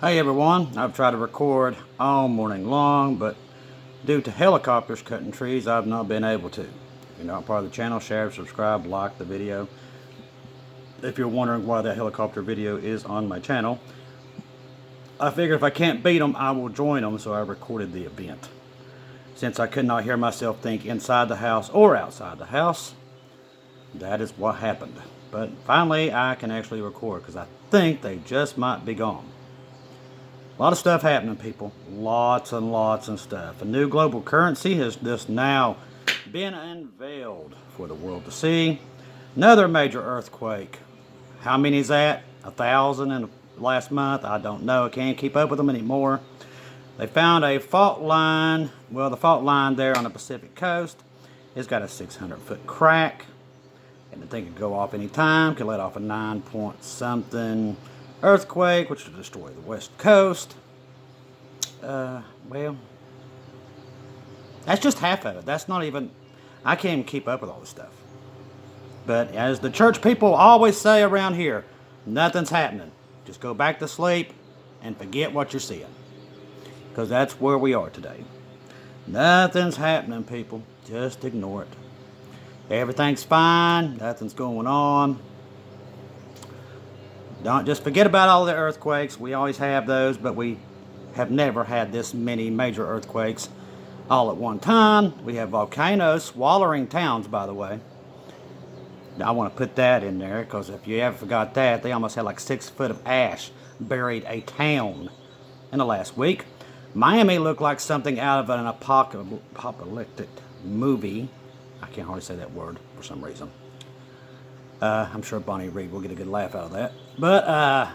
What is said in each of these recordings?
Hey everyone, I've tried to record all morning long, but due to helicopters cutting trees, I've not been able to. If you're not part of the channel, share, subscribe, like the video. If you're wondering why that helicopter video is on my channel, I figured if I can't beat them, I will join them, so I recorded the event. Since I could not hear myself think inside the house or outside the house, that is what happened. But finally, I can actually record because I think they just might be gone. A lot of stuff happening, people. Lots and lots of stuff. A new global currency has just now been unveiled for the world to see. Another major earthquake. How many is that? 1,000 in the last month? I don't know. I can't keep up with them anymore. They found a fault line. Well, the fault line there on the Pacific coast has got a 600-foot crack. And the thing could go off any time. Could let off a 9-point something earthquake, which will destroy the west coast. Well, that's just half of it. That's not even, I can't even keep up with all this stuff. But as the church people always say around here, nothing's happening. Just go back to sleep and forget what you're seeing. Because that's where we are today. Nothing's happening, people. Just ignore it. Everything's fine. Nothing's going on. Don't just forget about all the earthquakes. We always have those, but we have never had this many major earthquakes all at one time. We have volcanoes swallowing towns, by the way. Now, I want to put that in there because if you ever forgot that, they almost had like 6 foot of ash buried a town in the last week. Miami looked like something out of an apocalyptic movie. I can't hardly say that word for some reason. I'm sure Bonnie Reed will get a good laugh out of that. But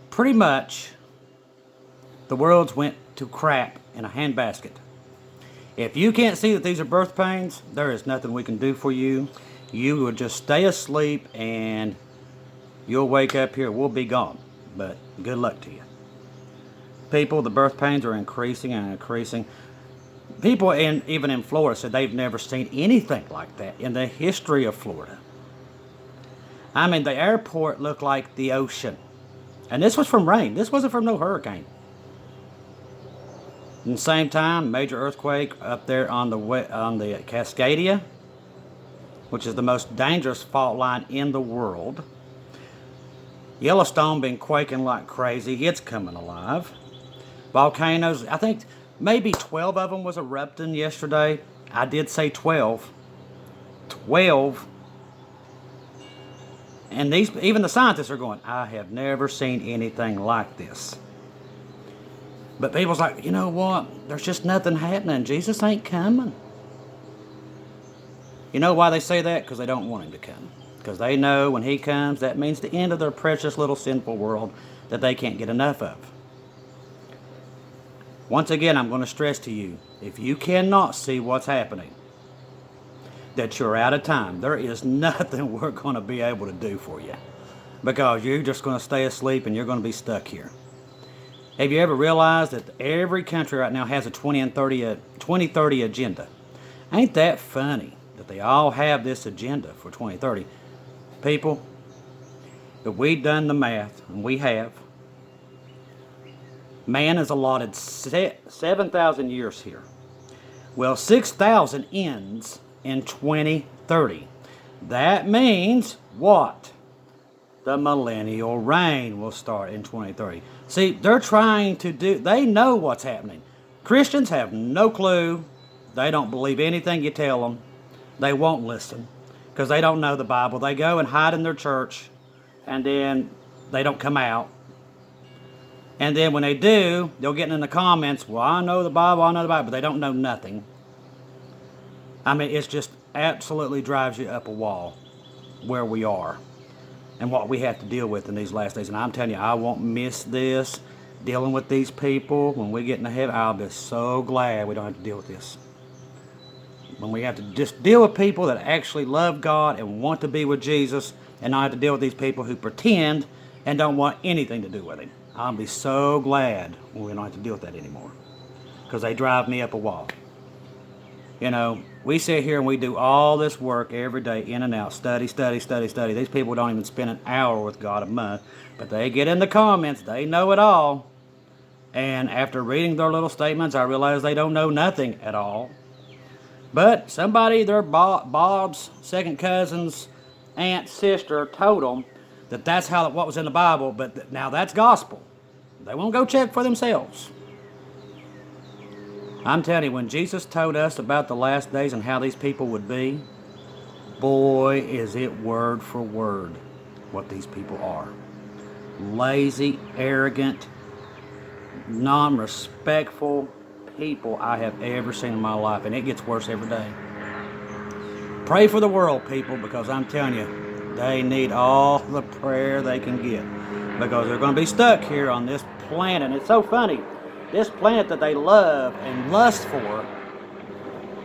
pretty much the world's went to crap in a handbasket. If you can't see that these are birth pains, there is nothing we can do for you. You will just stay asleep and you'll wake up here. We'll be gone. But good luck to you. People, the birth pains are increasing and increasing. People even in Florida said they've never seen anything like that in the history of Florida. I mean, the airport looked like the ocean. And this was from rain. This wasn't from no hurricane. At the same time, major earthquake up there on the Cascadia, which is the most dangerous fault line in the world. Yellowstone been quaking like crazy. It's coming alive. Volcanoes, I think maybe 12 of them was erupting yesterday. I did say 12. 12. And even the scientists are going, I have never seen anything like this. But people's like, you know what? There's just nothing happening. Jesus ain't coming. You know why they say that? Because they don't want him to come. Because they know when he comes, that means the end of their precious little sinful world that they can't get enough of. Once again, I'm going to stress to you, if you cannot see what's happening, that you're out of time, there is nothing we're going to be able to do for you. Because you're just going to stay asleep and you're going to be stuck here. Have you ever realized that every country right now has a 2030 agenda? Ain't that funny that they all have this agenda for 2030? People, if we've done the math, and we have, man is allotted 7,000 years here. Well, 6,000 ends in 2030. That means what? The millennial reign will start in 2030. See, they're trying to they know what's happening. Christians have no clue. They don't believe anything you tell them. They won't listen because they don't know the Bible. They go and hide in their church and then they don't come out. And then when they do, they'll get in the comments, well, I know the Bible, but they don't know nothing. I mean, it's just absolutely drives you up a wall where we are and what we have to deal with in these last days. And I'm telling you, I won't miss this, dealing with these people. When we get into heaven, I'll be so glad we don't have to deal with this. When we have to just deal with people that actually love God and want to be with Jesus and not have to deal with these people who pretend and don't want anything to do with him. I'll be so glad when we don't have to deal with that anymore. Because they drive me up a wall. You know, we sit here and we do all this work every day, in and out, study, study, study, study. These people don't even spend an hour with God a month, but they get in the comments, they know it all. And after reading their little statements, I realize they don't know nothing at all. But somebody, their Bob's second cousin's aunt, sister, told them that that's what was in the Bible, but now that's gospel. They won't go check for themselves. I'm telling you, when Jesus told us about the last days and how these people would be, boy, is it word for word what these people are. Lazy, arrogant, non-respectful people I have ever seen in my life, and it gets worse every day. Pray for the world, people, because I'm telling you, they need all the prayer they can get, because they're going to be stuck here on this planet. And it's so funny, this planet that they love and lust for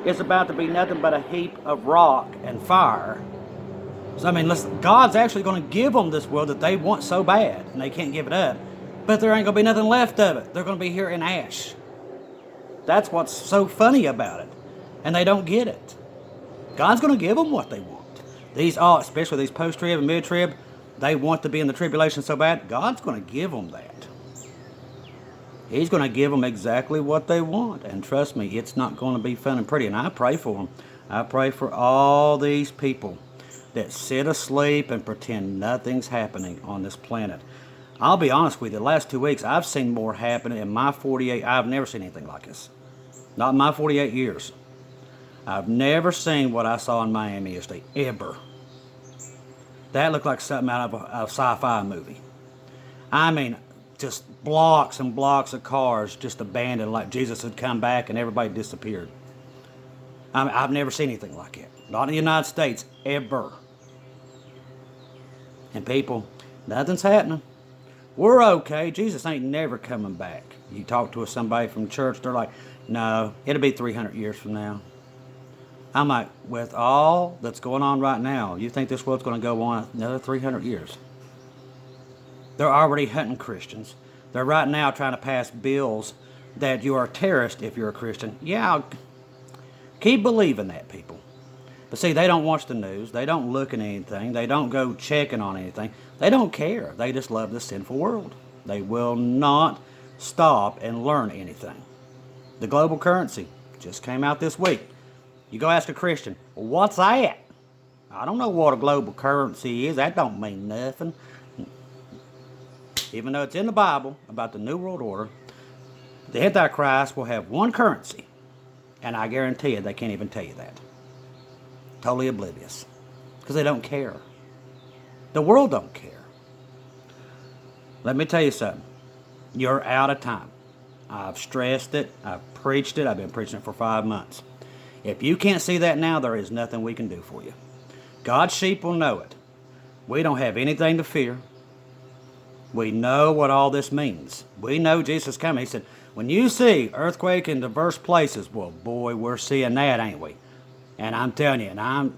is about to be nothing but a heap of rock and fire. So I mean, listen, God's actually going to give them this world that they want so bad, and they can't give it up. But there ain't going to be nothing left of it. They're going to be here in ash. That's what's so funny about it. And they don't get it. God's going to give them what they want. These, especially these post-trib and mid-trib, they want to be in the tribulation so bad. God's going to give them that. He's going to give them exactly what they want. And trust me, it's not going to be fun and pretty. And I pray for them. I pray for all these people that sit asleep and pretend nothing's happening on this planet. I'll be honest with you, the last 2 weeks, I've seen more happen in my 48, I've never seen anything like this. Not in my 48 years. I've never seen what I saw in Miami yesterday, ever. That looked like something out of a sci-fi movie. I mean, just blocks and blocks of cars just abandoned, like Jesus had come back and everybody disappeared. I mean, I've never seen anything like it. Not in the United States, ever. And people, nothing's happening. We're okay. Jesus ain't never coming back. You talk to somebody from church, they're like, no, it'll be 300 years from now. I'm like, with all that's going on right now, you think this world's going to go on another 300 years? They're already hunting Christians. They're right now trying to pass bills that you are a terrorist if you're a Christian. Yeah, keep believing that, people. But see, they don't watch the news. They don't look at anything. They don't go checking on anything. They don't care. They just love the sinful world. They will not stop and learn anything. The global currency just came out this week. You go ask a Christian, well, what's that? I don't know what a global currency is. That don't mean nothing. Even though it's in the Bible about the New World Order, the Antichrist will have one currency. And I guarantee you they can't even tell you that. Totally oblivious. Because they don't care. The world don't care. Let me tell you something. You're out of time. I've stressed it. I've preached it. I've been preaching it for 5 months. If you can't see that now, there is nothing we can do for you. God's sheep will know it. We don't have anything to fear. We know what all this means. We know Jesus is coming. He said, when you see earthquake in diverse places, well, boy, we're seeing that, ain't we? And I'm telling you, and I'm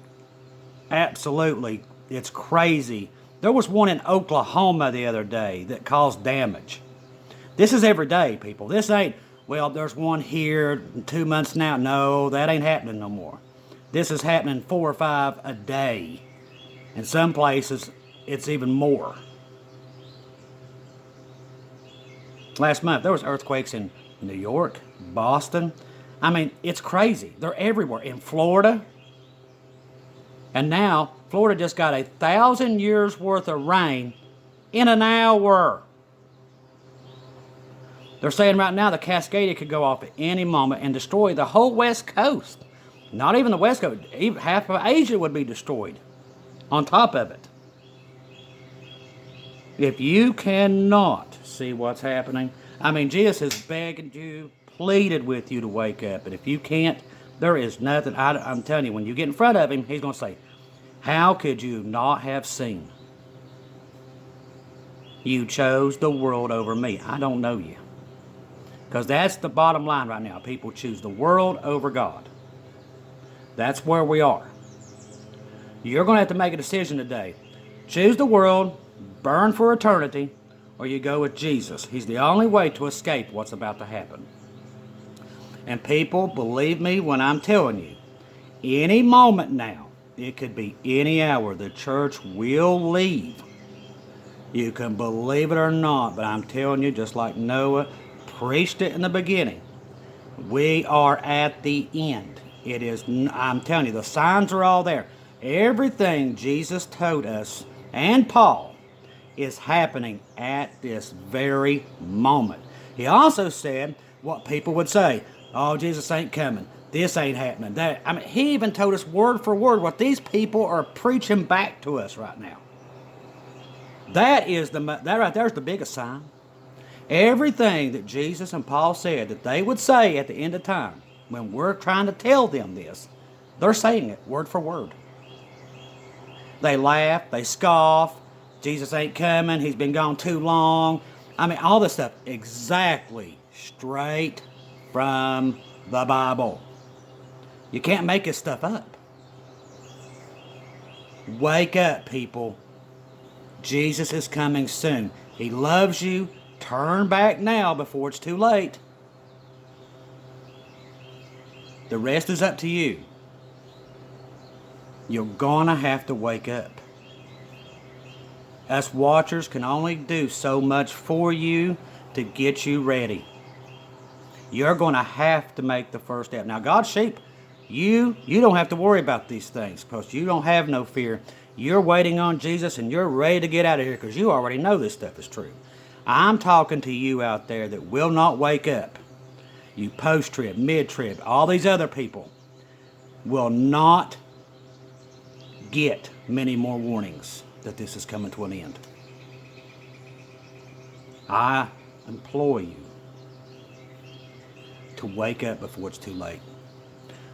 absolutely, it's crazy. There was one in Oklahoma the other day that caused damage. This is every day, people. This ain't, well, there's one here 2 months now. No, that ain't happening no more. This is happening 4 or 5 a day. In some places, it's even more. Last month, there was earthquakes in New York, Boston. I mean, it's crazy. They're everywhere. In Florida. And now, Florida just got 1,000 years worth of rain in an hour. They're saying right now the Cascadia could go off at any moment and destroy the whole West Coast. Not even the West Coast. Even half of Asia would be destroyed on top of it. If you cannot see what's happening, I mean, Jesus has begged you, pleaded with you to wake up. And if you can't, there is nothing. I'm telling you, when you get in front of him, he's going to say, how could you not have seen? You chose the world over me. I don't know you. Because that's the bottom line right now. People choose the world over God. That's where we are. You're going to have to make a decision today. Choose the world, burn for eternity, or you go with Jesus. He's the only way to escape what's about to happen. And people, believe me when I'm telling you, Any moment now, it could be any hour, the church will leave. You can believe it or not, but I'm telling you, just like Noah preached it in the beginning, we are at the end. It is, I'm telling you, the signs are all there. Everything Jesus told us and Paul is happening at this very moment. He also said what people would say, oh, Jesus ain't coming. This ain't happening. That, I mean, he even told us word for word what these people are preaching back to us right now. That right there's the biggest sign. Everything that Jesus and Paul said that they would say at the end of time, when we're trying to tell them this, they're saying it word for word. They laugh, they scoff, Jesus ain't coming, he's been gone too long. I mean, all this stuff exactly straight from the Bible. You can't make this stuff up. Wake up, people. Jesus is coming soon. He loves you. Turn back now before it's too late. The rest is up to you. You're gonna have to wake up. Us watchers can only do so much for you to get you ready. You're gonna have to make the first step. Now, God's sheep, you don't have to worry about these things because you don't have no fear. You're waiting on Jesus and you're ready to get out of here because you already know this stuff is true. I'm talking to you out there that will not wake up. You post-trib, mid-trib, all these other people will not get many more warnings that this is coming to an end. I implore you to wake up before it's too late.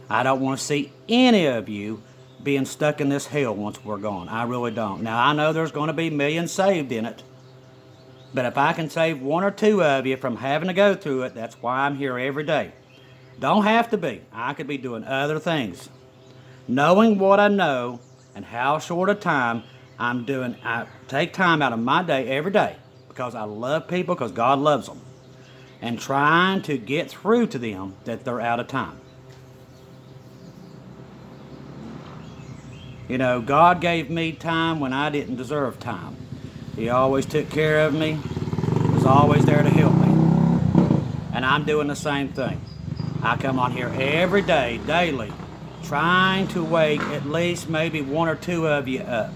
I don't want to see any of you being stuck in this hell once we're gone. I really don't. Now, I know there's going to be millions saved in it. But if I can save one or two of you from having to go through it, that's why I'm here every day. Don't have to be. I could be doing other things. Knowing what I know and how short a time I'm doing, I take time out of my day every day because I love people, because God loves them, and trying to get through to them that they're out of time. You know, God gave me time when I didn't deserve time. He always took care of me, was always there to help me. And I'm doing the same thing. I come on here every day, daily, trying to wake at least maybe one or two of you up,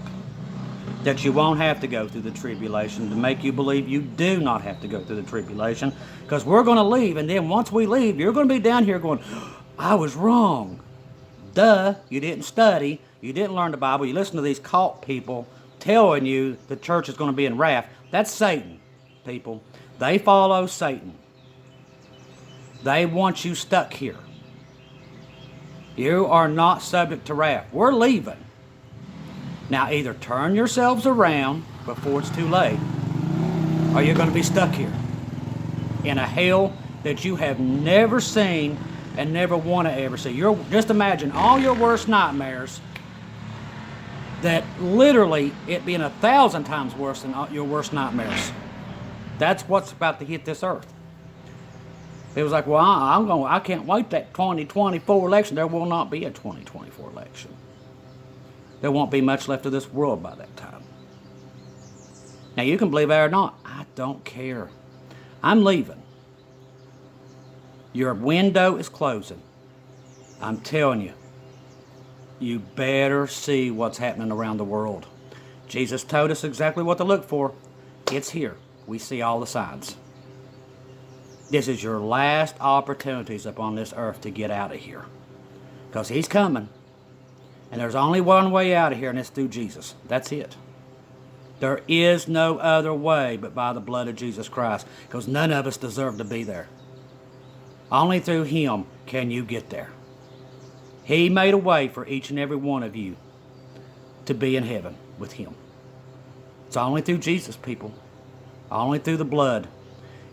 that you won't have to go through the tribulation, to make you believe you do not have to go through the tribulation, because we're going to leave, and then once we leave, you're going to be down here going, I was wrong. Duh, you didn't study, you didn't learn the Bible, you listen to these cult people telling you the church is going to be in wrath. That's Satan, people. They follow Satan. They want you stuck here. You are not subject to wrath. We're leaving. Now, either turn yourselves around before it's too late, or you're going to be stuck here in a hell that you have never seen and never want to ever see. Just imagine all your worst nightmares, that literally it being 1,000 times worse than your worst nightmares. That's what's about to hit this earth. It was like, well, I can't wait that 2024 election. There will not be a 2024 election. There won't be much left of this world by that time. Now, you can believe it or not. I don't care. I'm leaving. Your window is closing. I'm telling you. You better see what's happening around the world. Jesus told us exactly what to look for. It's here. We see all the signs. This is your last opportunities upon this earth to get out of here. Because he's coming. And there's only one way out of here, and it's through Jesus. That's it. There is no other way but by the blood of Jesus Christ. Because none of us deserve to be there. Only through him can you get there. He made a way for each and every one of you to be in heaven with him. It's only through Jesus, people. Only through the blood.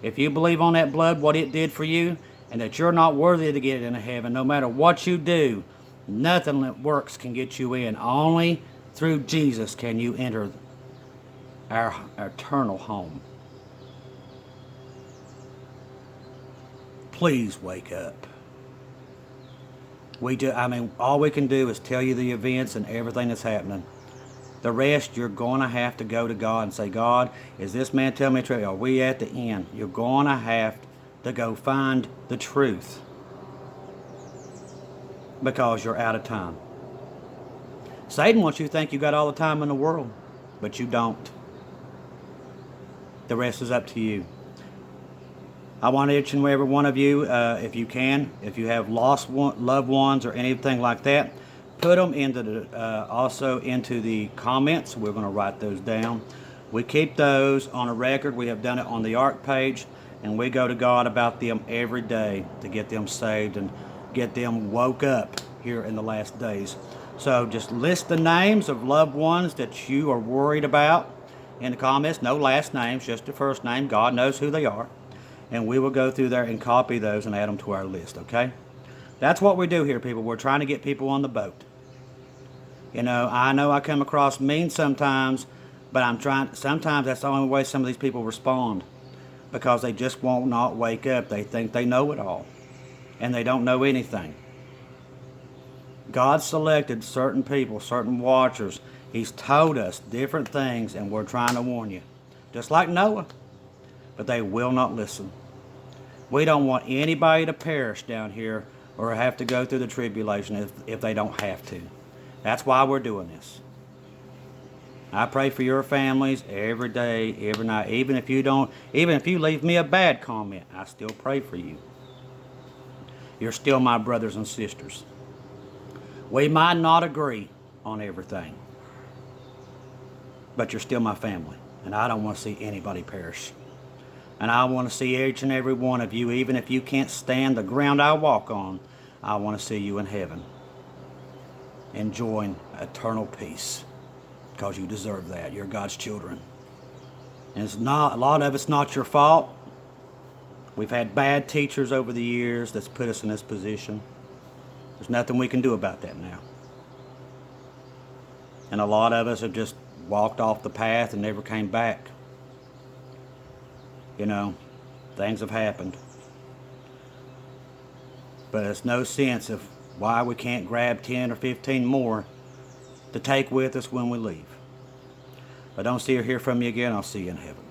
If you believe on that blood, what it did for you, and that you're not worthy to get into heaven, no matter what you do, nothing that works can get you in. Only through Jesus can you enter our eternal home. Please wake up. I mean, all we can do is tell you the events and everything that's happening. The rest, you're going to have to go to God and say, God, is this man telling me the truth? Are we at the end? You're going to have to go find the truth because you're out of time. Satan wants you to think you got all the time in the world, but you don't. The rest is up to you. I want each and every one of you, if you can, if you have lost loved ones or anything like that, put them into also into the comments. We're going to write those down. We keep those on a record. We have done it on the ARC page, and we go to God about them every day to get them saved and get them woke up here in the last days. So just list the names of loved ones that you are worried about in the comments. No last names, just the first name. God knows who they are. And we will go through there and copy those and add them to our list, okay? That's what we do here, people. We're trying to get people on the boat. You know I come across mean sometimes, but sometimes that's the only way some of these people respond, because they just won't not wake up. They think they know it all, and they don't know anything. God selected certain people, certain watchers. He's told us different things, and we're trying to warn you. Just like Noah. But they will not listen. We don't want anybody to perish down here or have to go through the tribulation if they don't have to. That's why we're doing this. I pray for your families every day, every night. Even if you leave me a bad comment, I still pray for you. You're still my brothers and sisters. We might not agree on everything, but you're still my family, and I don't want to see anybody perish. And I want to see each and every one of you, even if you can't stand the ground I walk on, I want to see you in heaven, enjoying eternal peace, because you deserve that. You're God's children. And it's not, a lot of it's not your fault. We've had bad teachers over the years that's put us in this position. There's nothing we can do about that now. And a lot of us have just walked off the path and never came back. You know, things have happened. But it's no sense of why we can't grab 10 or 15 more to take with us when we leave. If I don't see or hear from you again, I'll see you in heaven.